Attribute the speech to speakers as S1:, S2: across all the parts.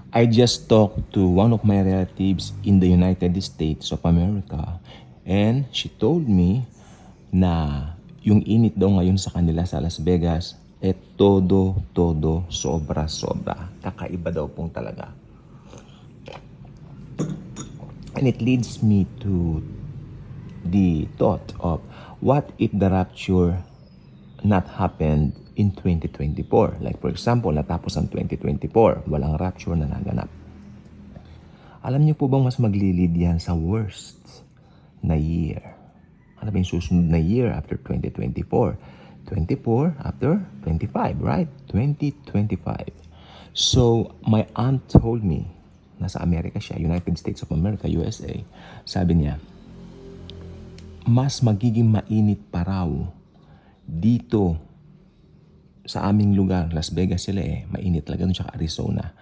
S1: I just talked to one of my relatives in the United States of America, and she told me na yung init daw ngayon sa kanila sa Las Vegas, todo, sobra. Kakaiba daw pong talaga. And it leads me to the thought of what if the rapture not happened in 2024? Like for example, natapos ang 2024, walang rapture na naganap. Alam niyo po bang mas maglilid yan sa worst na year? Ano ba yung susunod na year after 2024? 24 after 25, right? 2025. So, my aunt told me, nasa Amerika siya, United States of America, USA, sabi niya, mas magiging mainit pa raw dito sa aming lugar, Las Vegas sila mainit talaga doon sa Arizona.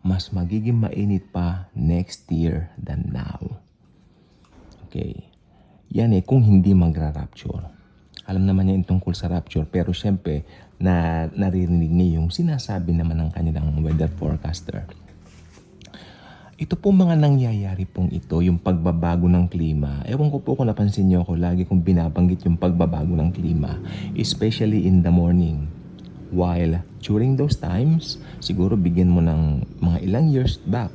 S1: Mas magiging mainit pa next year than now. Okay. Yan kung hindi magra-rapture. Alam naman niya yung tungkol sa rapture, pero syempre, naririnig niya yung sinasabi naman ng kanilang weather forecaster. Ito po mga nangyayari pong ito, yung pagbabago ng klima. Ewan ko po kung napansin niyo ako, lagi kong binabanggit yung pagbabago ng klima, especially in the morning. While during those times, siguro bigyan mo ng mga ilang years back,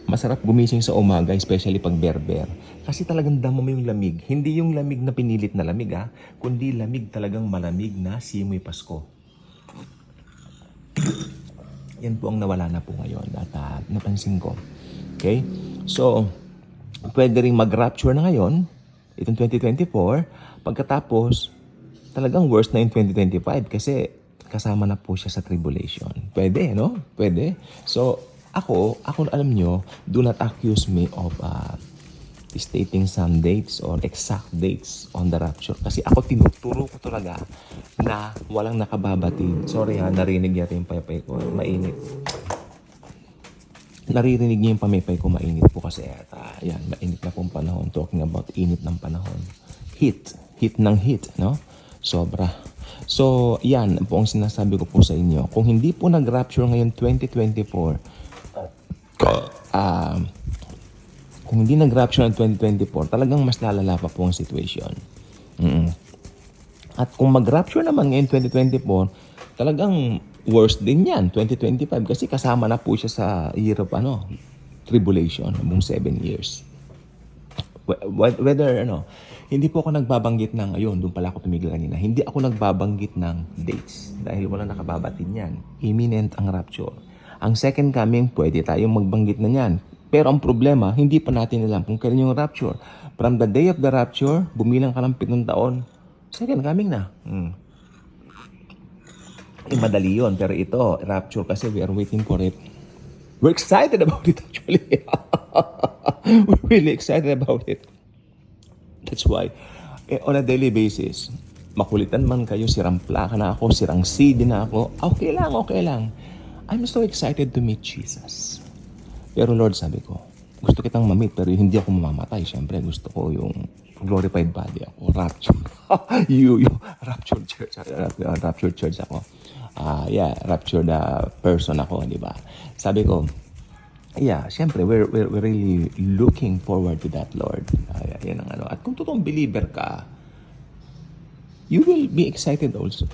S1: masarap gumising sa umaga, especially pag berber. Kasi talagang damo mo yung lamig. Hindi yung lamig na pinilit na lamig kundi lamig talagang malamig na simoy Pasko. Yan po ang nawala na po ngayon at napansin ko. Okay? So, pwede rin mag-rapture na ngayon, itong 2024, pagkatapos, talagang worse na yung 2025 kasi kasama na po siya sa tribulation. Pwede, no? Pwede. So, ako alam nyo, do not accuse me of stating some dates or exact dates on the rapture. Kasi ako tinuturo ko talaga na walang nakababatid. Sorry narinig yata yung paypay ko. Mainit. Naririnig niyo yung pamipay ko, mainit po kasi yan, mainit na pong panahon. Talking about init ng panahon. Heat ng heat, no? Sobra. So, yan po ang sinasabi ko po sa inyo. Kung hindi po nag-rapture ngayon 2024, kung hindi nag-rapture ng 2024, talagang mas lalala pa po ang situation. At kung mag-rapture naman ngayon 2024, talagang worse din yan, 2025, kasi kasama na po siya sa year of tribulation, buong 7 years. Whether, hindi po ako nagbabanggit ng, doon pala ako tumigil kanina, hindi ako nagbabanggit ng dates dahil wala nakababatin yan. Imminent ang rapture. Ang second coming, pwede tayong magbanggit na yan. Pero ang problema, hindi pa natin alam kung kailan yung rapture. From the day of the rapture, bumilang ka ng 7 taon, second coming na. Madali yun. Pero ito, rapture kasi we are waiting for it. We're excited about it actually. We're really excited about it. That's why, on a daily basis, makulitan man kayo, sirang plaka na ako, sirang CD na ako, okay lang. I'm so excited to meet Jesus. Pero Lord, sabi ko, gusto kitang ma-meet pero hindi ako mamamatay. Siyempre, gusto ko yung glorified body ako. Rapture. you rapture church. Rapture church ako. Raptured person ako, di ba? Sabi ko, siyempre, we're really looking forward to that, Lord. Yan ang At kung totoong believer ka, you will be excited also.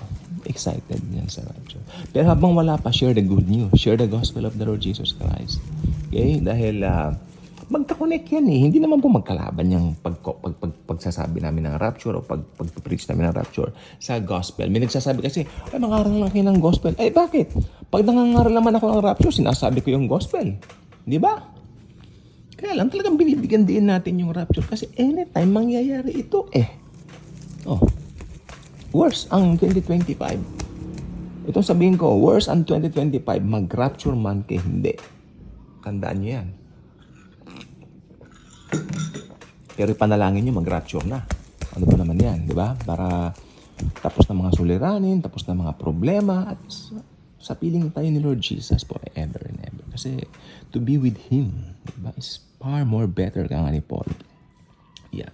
S1: Excited yan sa rapture. Pero habang wala pa, share the good news. Share the gospel of the Lord Jesus Christ. Okay? Dahil magka-connect yan Hindi naman po magkalaban yung pagsasabi namin ng rapture o pag-preach namin ng rapture sa gospel. May nagsasabi kasi, mangaral lang kayo ng gospel. Bakit? Pag nangangaral naman ako ng rapture, sinasabi ko yung gospel. Di ba? Kaya lang talagang binibigyan din natin yung rapture kasi anytime mangyayari ito worse ang 2025. Itong sabihin ko, worse ang 2025, mag-rapture man kay hindi. Tandaan nyo yan. Pero ipanalangin nyo, mag-rapture na. Ano ba naman yan, di ba? Para tapos na mga suliranin, tapos na mga problema, at sa piling tayo ni Lord Jesus forever and ever. Kasi to be with Him, di ba, is far more better ka nga ni Paul. Yan.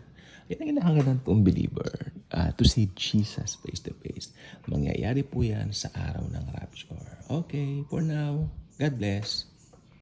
S1: Yan ang hinahangad ng toong believer, to see Jesus face to face. Mangyayari po yan sa araw ng rapture. Okay, for now, God bless.